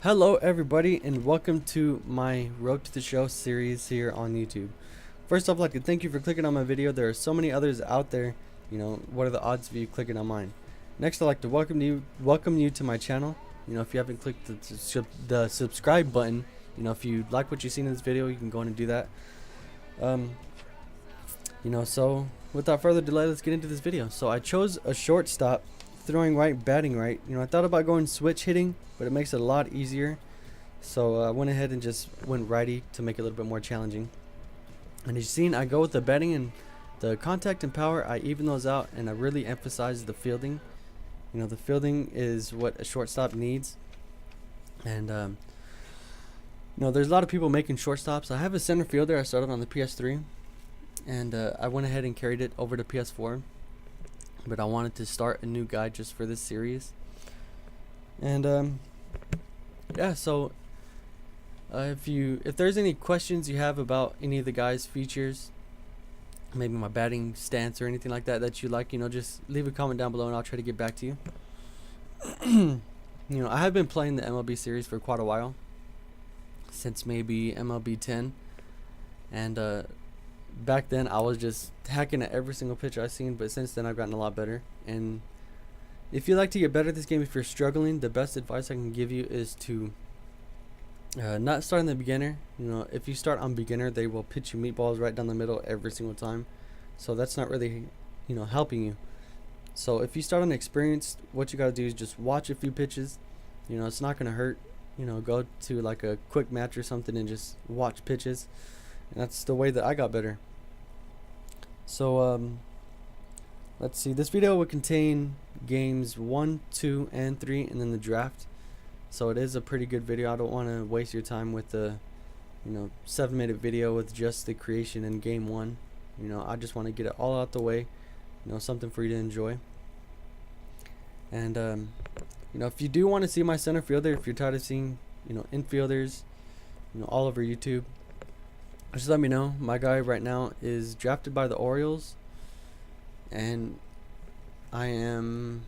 Hello everybody and welcome to my Road to the Show series here on YouTube. First off, I'd like to thank you for clicking on my video. There are so many others out there, what are the odds of you clicking on mine? Next, I'd like to welcome you to my channel. If you haven't clicked the subscribe button, if you like what you seen in this video, you can go in and do that. So without further delay, let's get into this video. So I chose a shortstop, throwing right, batting right. I thought about going switch hitting, but it makes it a lot easier. So I went ahead and just went righty to make it a little bit more challenging. And as you've seen, I go with the batting and the contact and power. I even those out, and I really emphasize the fielding. The fielding is what a shortstop needs. And there's a lot of people making shortstops. I have a center fielder. I started on the PS3, and I went ahead and carried it over to PS4. But I wanted to start a new guy just for this series. And yeah, so if there's any questions you have about any of the guys' features, maybe my batting stance or anything like that you like, just leave a comment down below and I'll try to get back to you. I have been playing the MLB series for quite a while, since maybe MLB 10, and back then I was just hacking at every single pitch I've seen, but since then I've gotten a lot better. And if you like to get better at this game, if you're struggling, the best advice I can give you is to not start in the beginner. If you start on beginner, they will pitch you meatballs right down the middle every single time, so that's not really helping you. So if you start on experienced, what you got to do is just watch a few pitches. It's not gonna hurt. Go to like a quick match or something and just watch pitches. And that's the way that I got better. So let's see, this video will contain games 1, 2, and 3, and then the draft. So it is a pretty good video. I don't want to waste your time with the 7-minute video with just the creation in game 1. I just want to get it all out the way, something for you to enjoy. And if you do want to see my center fielder, if you're tired of seeing infielders all over YouTube, just let me know. My guy right now is drafted by the Orioles, and I'm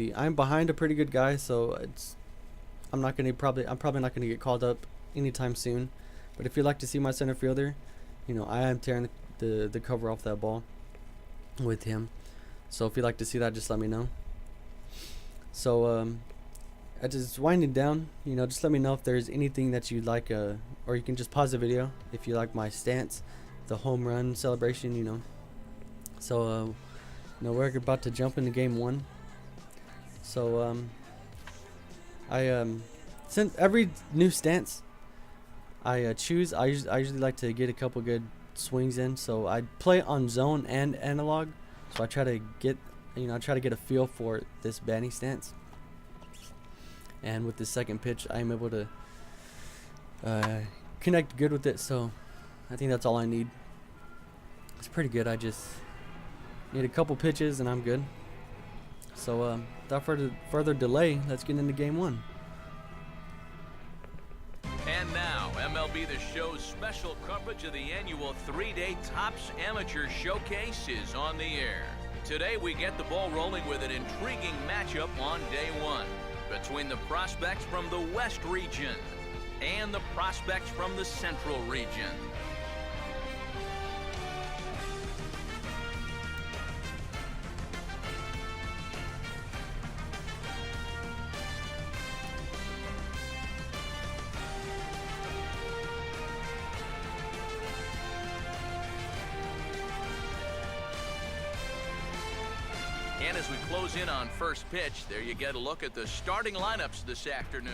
behind a pretty good guy, so I'm probably not gonna get called up anytime soon. But if you'd like to see my center fielder, I am tearing the cover off that ball with him. So if you'd like to see that, just let me know. So as it's winding down, just let me know if there's anything that you'd like, or you can just pause the video if you like my stance, the home run celebration. So we're about to jump into game 1. So since every new stance I choose, I usually like to get a couple good swings in. So I play on zone and analog, so I try to get a feel for this batting stance. And with the second pitch, I'm able to connect good with it, so I think that's all I need. It's pretty good. I just need a couple pitches and I'm good. So without further delay, let's get into game 1. And now, MLB The Show's special coverage of the annual 3-day Topps Amateur Showcase is on the air. Today, we get the ball rolling with an intriguing matchup on day 1 between the prospects from the West region and the prospects from the Central region. And as we close in on first pitch, there you get a look at the starting lineups this afternoon.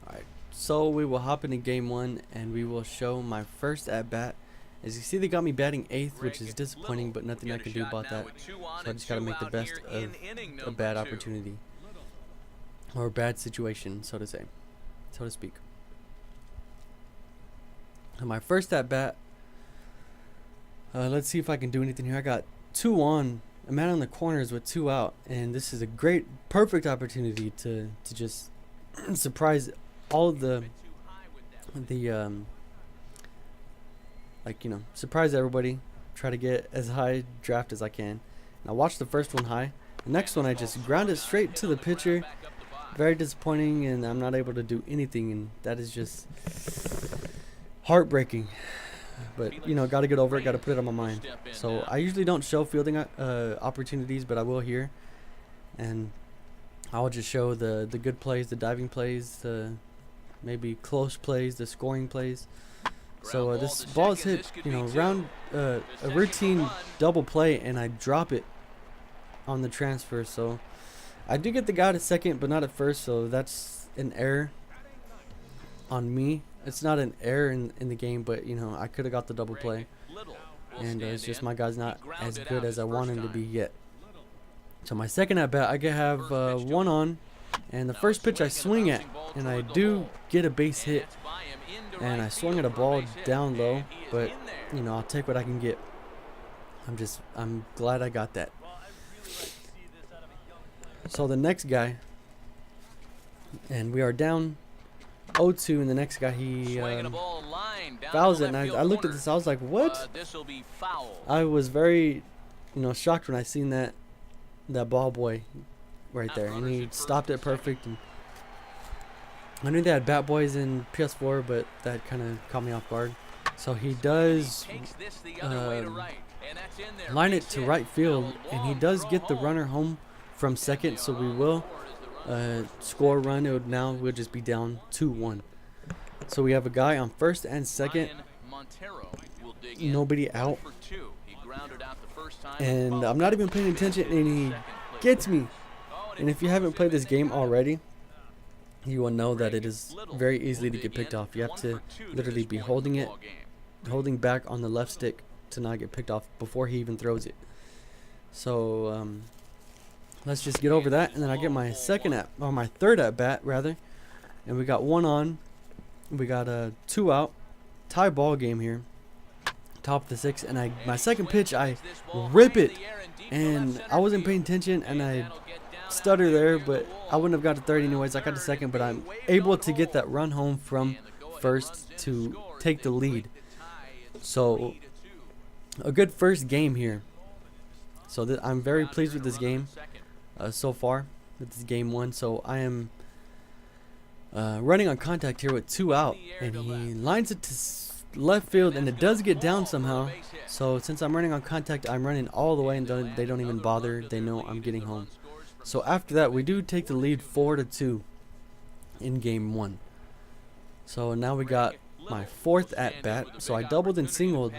Alright, so we will hop into game 1 and we will show my first at bat. As you see, they got me batting 8th, which is disappointing, but nothing I can do about that. So I just got to make the best of a bad opportunity, or a bad situation, so to speak. So my first at bat, let's see if I can do anything here. I got 2 on, a man on the corners with 2 out, and this is a perfect opportunity to just surprise all surprise everybody. Try to get as high draft as I can. And I watched the first one high, The next one I just grounded straight to the pitcher. Very disappointing, and I'm not able to do anything, and that is just heartbreaking. But you know, got to get over it, got to put it on my mind. So I usually don't show fielding opportunities, but I will here, and I'll just show the good plays, the diving plays, the maybe close plays, the scoring plays. So this ball is hit, you know, round a routine double play, and I drop it on the transfer. So I do get the guy at second, but not at first. So that's an error on me. It's not an error in the game, but you know, I could have got the double play, and it's just my guy's not as good as I want him to be yet. So my second at bat, I can have one on, and the first pitch I swing at, and I do get a base hit, and I swung at a ball down low, but you know, I'll take what I can get. I'm glad I got that. So the next guy, and we are down 0-2, and the next guy, he fouls it, and I looked at this, I was like, what? I was very, you know, shocked when I seen that ball boy right there, and he stopped it perfect. And I knew they had bat boys in PS4, but that kind of caught me off guard. So he does line it to right field, and he does get the runner home from second, so we will score a run. We'll just be down 2-1. So we have a guy on first and second, nobody out, and I'm not even paying attention, and he gets me. And if you haven't played this game already, you will know that it is very easily to get picked off. You have to literally be holding back on the left stick to not get picked off before he even throws it. So let's just get over that, and then I get my third at bat rather, and we got one on. We got a 2 out, tie ball game here, top of the 6th, and my second pitch I rip it, and I wasn't paying attention, and I stutter there, but I wouldn't have got to third anyways. I got to second, but I'm able to get that run home from first to take the lead. So a good first game here. So I'm very pleased with this game so far. With this game 1, so I am running on contact here with 2 out, and he lines it to left field, and it does get down somehow. So since I'm running on contact, I'm running all the way, and they don't even bother. They know I'm getting home. So after that, we do take the lead 4-2 in game 1. So now we got my 4th at bat. So I doubled and singled.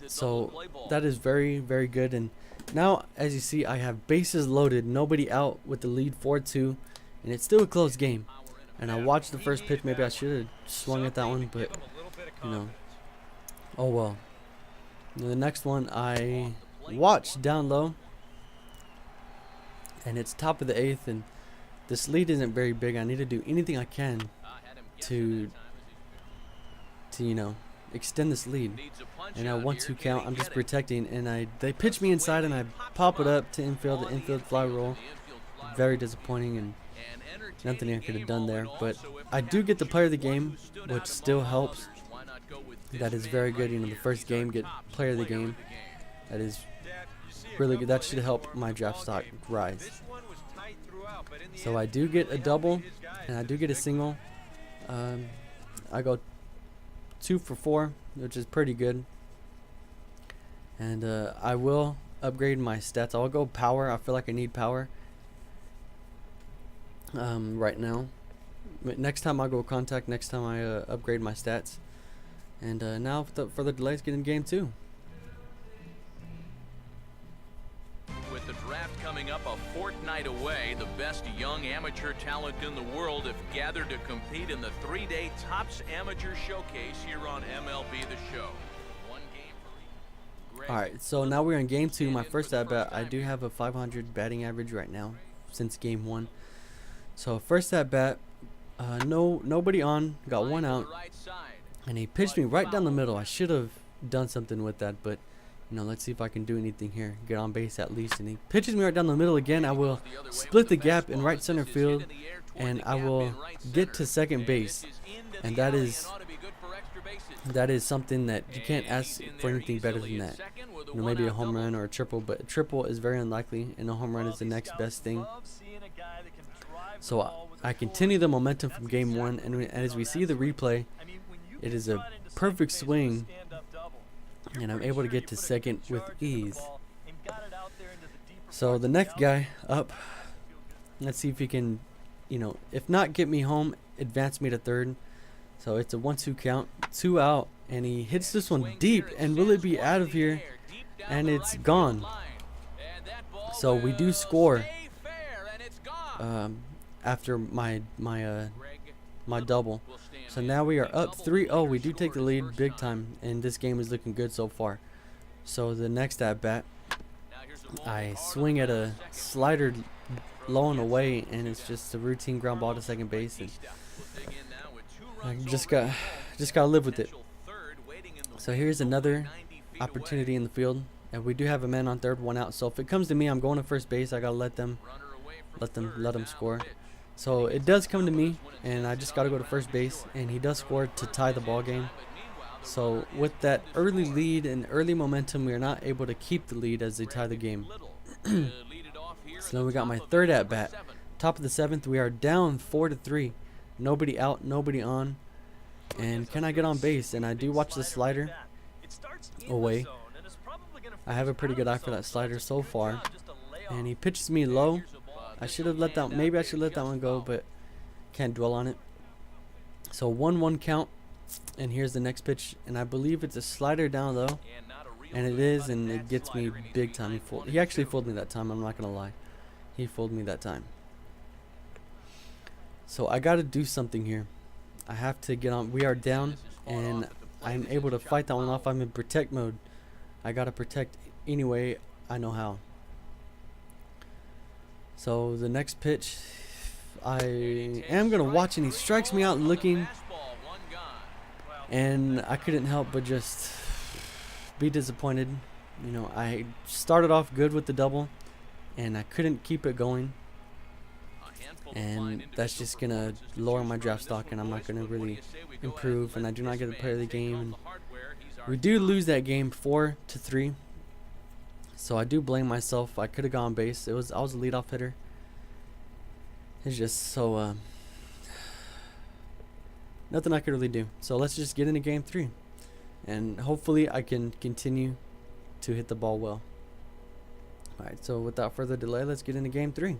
So that is very, very good. And now, as you see, I have bases loaded, nobody out with the lead 4-2, and it's still a close game. And I watched the first pitch. Maybe I should have swung at that one, but you know, oh well. And the next one I watched down low, and it's top of the 8th, and this lead isn't very big. I need to do anything I can to you know, extend this lead. And now 1-2 count, I'm just protecting, and they pitch me inside, and I pop it up to infield, the infield fly roll. Very disappointing, and nothing I could have done there. But I do get the player of the game, which still helps. That is very good. You know, the first game, get player of the game. That is really good. That should help my draft stock rise. So I do get a double, and I do get a single. I go 2 for 4, which is pretty good. And I will upgrade my stats. I'll go power. I feel like I need power right now. But next time I'll go contact. Next time I upgrade my stats. And now for the delays, get in game 2. With the draft coming up a fortnight away, the best young amateur talent in the world have gathered to compete in the 3-day Topps Amateur Showcase here on MLB The Show. One game for each. Alright, so now we're in game 2. My first at bat. I do have a 500 batting average right now since game 1. So first at bat, nobody on, got 1 out, and he pitched me right down the middle. I should have done something with that, but you know, let's see if I can do anything here. Get on base at least. And he pitches me right down the middle again. I will split the gap in right center field, and I will get to second base. And that is that is something that you can't ask for anything better than that. You know, maybe a home run or a triple, but a triple is very unlikely, and a home run is the next best thing. So I continue the momentum from game one, and as we see the replay, it is a perfect swing, and I'm able to get to second with ease. So the next guy up, let's see if he can, you know, if not get me home, advance me to third. So it's a 1-2 count, 2 out, and he hits this one deep, and will it be out of here? And it's gone. So we do score after my double. So now we are up 3-0. We do take the lead big time, and this game is looking good so far. So the next at bat, I swing at a slider low and away, and it's just a routine ground ball to second base, and I just gotta live with it. So here's another opportunity in the field, and we do have a man on third, 1 out. So if it comes to me, I'm going to first base. I gotta let them score. So it does come to me, and I just gotta go to first base, and he does score to tie the ball game. So with that early lead and early momentum, we are not able to keep the lead as they tie the game. So then we got my third at bat, top of the 7th. We are down 4-3. Nobody out, nobody on. And can I get on base? And I do watch the slider away. I have a pretty good eye for that slider so far. And he pitches me low. I should have let that, maybe I should let that one go, but can't dwell on it. So 1-1 count. And here's the next pitch. And I believe it's a slider down low. And it is, and it gets me big time. He actually fooled me that time, I'm not going to lie. He fooled me that time. So I got to do something here. I have to get on. We are down, and I'm able to fight that one off. I'm in protect mode. I got to protect anyway I know how. So the next pitch, I am going to watch, and he strikes me out looking. And I couldn't help but just be disappointed. You know, I started off good with the double, and I couldn't keep it going. And that's just going to lower my draft stock, and I'm not going to really improve, and I do not get to play the game. And we do lose that game 4-3. So I do blame myself. I could have gone base. I was a leadoff hitter. It's just so nothing I could really do. So let's just get into game 3, and hopefully I can continue to hit the ball well. Alright, so without further delay, let's get into game 3.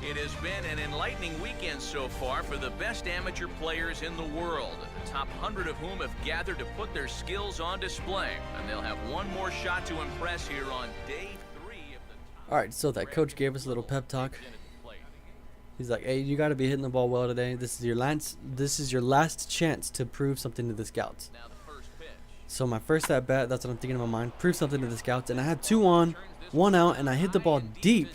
It has been an enlightening weekend so far for the best amateur players in the world, the top 100 of whom have gathered to put their skills on display, and they'll have one more shot to impress here on day 3 of the Alright, so that coach gave us a little pep talk. He's like, hey, you got to be hitting the ball well today. This is your last chance to prove something to the scouts. So my first at bat, that's what I'm thinking in my mind, prove something to the scouts, and I had 2 on, 1 out, and I hit the ball deep.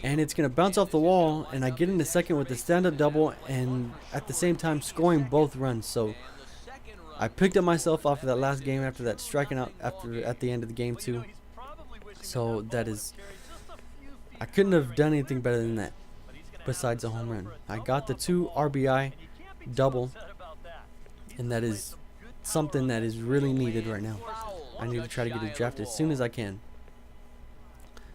And it's going to bounce off the wall, and I get into second with a stand-up double, and at the same time scoring both runs. So I picked up myself off of that last game after that striking out at the end of the game too. So that is, I couldn't have done anything better than that besides a home run. I got the 2 RBI double, and that is something that is really needed right now. I need to try to get it drafted as soon as I can.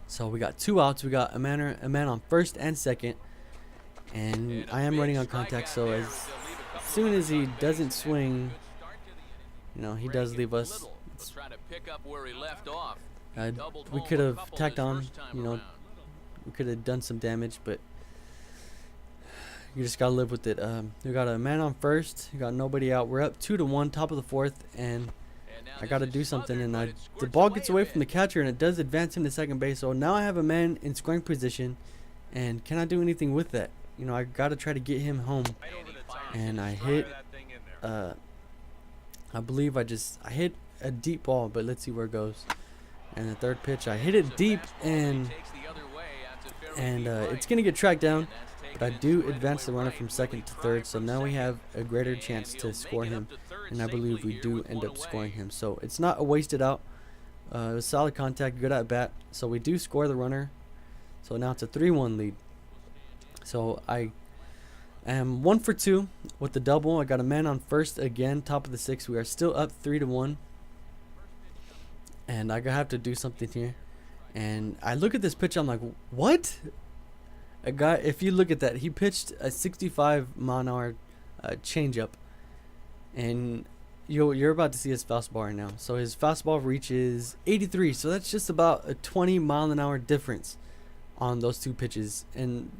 So we got 2 outs. We got a man on first and second, and I am running on contact. So as soon as he doesn't swing, you know, he does leave us. We could have tacked on, you know, we could have done some damage, but you just gotta live with it. We got a man on first. We got nobody out. We're up 2-1, top of the 4th, and I got to do something, and the ball gets away from the catcher, and it does advance him to second base. So now I have a man in scoring position, and can I do anything with that? You know, I got to try to get him home. And I hit, I believe I hit a deep ball, but let's see where it goes. And the third pitch, I hit it deep, and it's going to get tracked down. But I do advance the runner from second to third, so now we have a greater chance to score him, and I believe we do end up scoring him. So it's not a wasted out. It was solid contact, good at bat. So we do score the runner. So now it's a 3-1 lead. So I am 1 for 2 with the double. I got a man on first again, top of the 6th. We are still up 3-1. And I have to do something here. And I look at this pitch, I'm like, what? A guy, if you look at that, he pitched a 65-mile-an-hour changeup. And you're about to see his fastball right now. So his fastball reaches 83. So that's just about a 20-mile-an-hour difference on those two pitches. And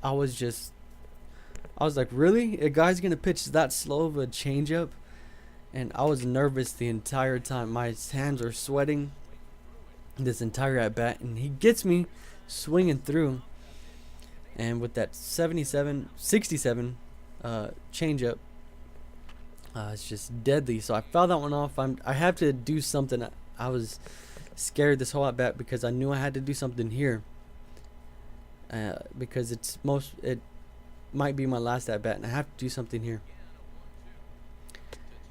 I was like, really? A guy's going to pitch that slow of a changeup? And I was nervous the entire time. My hands are sweating this entire at-bat. And he gets me swinging through. And with that 67 changeup, it's just deadly. So I fouled that one off. I have to do something. I was scared this whole at-bat because I knew I had to do something here. Because it might be my last at-bat, and I have to do something here.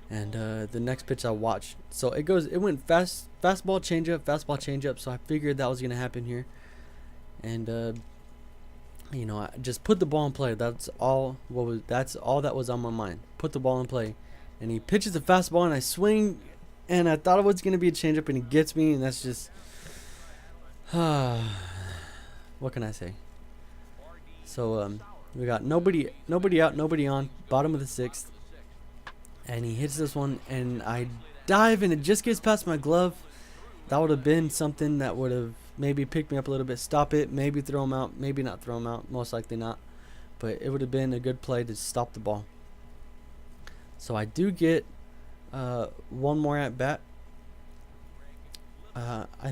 And the next pitch I watched, so it went fastball changeup. So I figured that was gonna happen here, and you know, I just put the ball in play. That's all that was on my mind. Put the ball in play, and he pitches a fastball, and I swing, and I thought it was gonna be a changeup, and he gets me, and that's just what can I say? So we got nobody out, nobody on, bottom of the 6th, and he hits this one, and I dive, and it just gets past my glove. That would have been something that would have maybe picked me up a little bit, stop it, maybe throw him out, maybe not throw him out, most likely not, but it would have been a good play to stop the ball. So I do get one more at bat.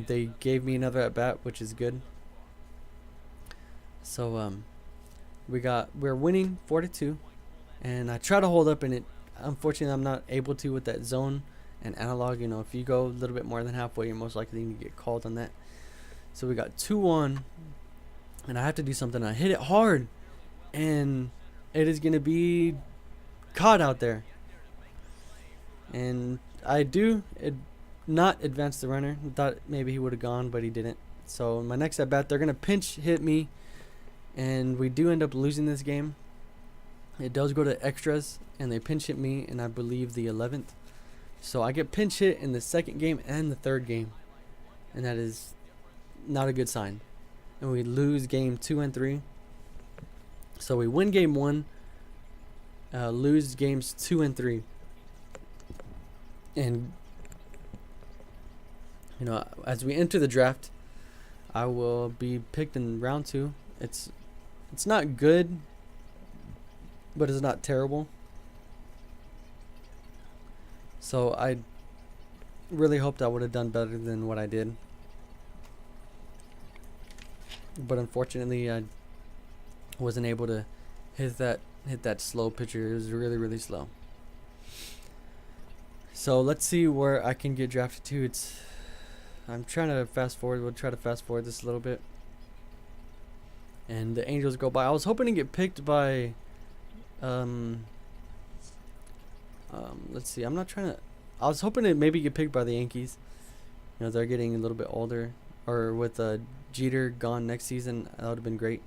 They gave me another at bat, which is good. So we're winning 4-2, and I try to hold up, and it unfortunately I'm not able to with that zone and analog. You know, if you go a little bit more than halfway, you're most likely to get called on that. So we got 2-1, and I have to do something. I hit it hard, and it is gonna be caught out there, and I do not advance the runner. I thought maybe he would have gone, but he didn't. So in my next at bat, they're gonna pinch hit me, and we do end up losing this game. It does go to extras, and they pinch hit me in, I believe, the 11th. So I get pinch hit in the 2nd game and the 3rd game, and that is not a good sign. And we lose game 2 and 3. So we win game 1, lose games 2 and 3. And you know, as we enter the draft, I will be picked in round 2. It's not good, but it's not terrible. So I really hoped I would have done better than what I did. But unfortunately, I wasn't able to hit that slow pitcher. It was really, really slow. So let's see where I can get drafted to. I'm trying to fast forward. We'll try to fast forward this a little bit. And the Angels go by. I was hoping to get picked by let's see. I was hoping to maybe get picked by the Yankees. You know, they're getting a little bit older, or with Jeter gone next season, that would have been great.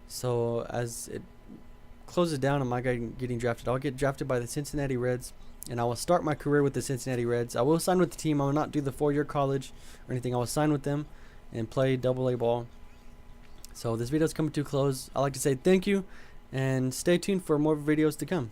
So as it closes down on my guy getting drafted, I'll get drafted by the Cincinnati Reds, and I will start my career with the Cincinnati Reds. I will sign with the team. I will not do the 4-year college or anything. I will sign with them and play AA ball. So this video is coming to a close. I'd like to say thank you, and stay tuned for more videos to come.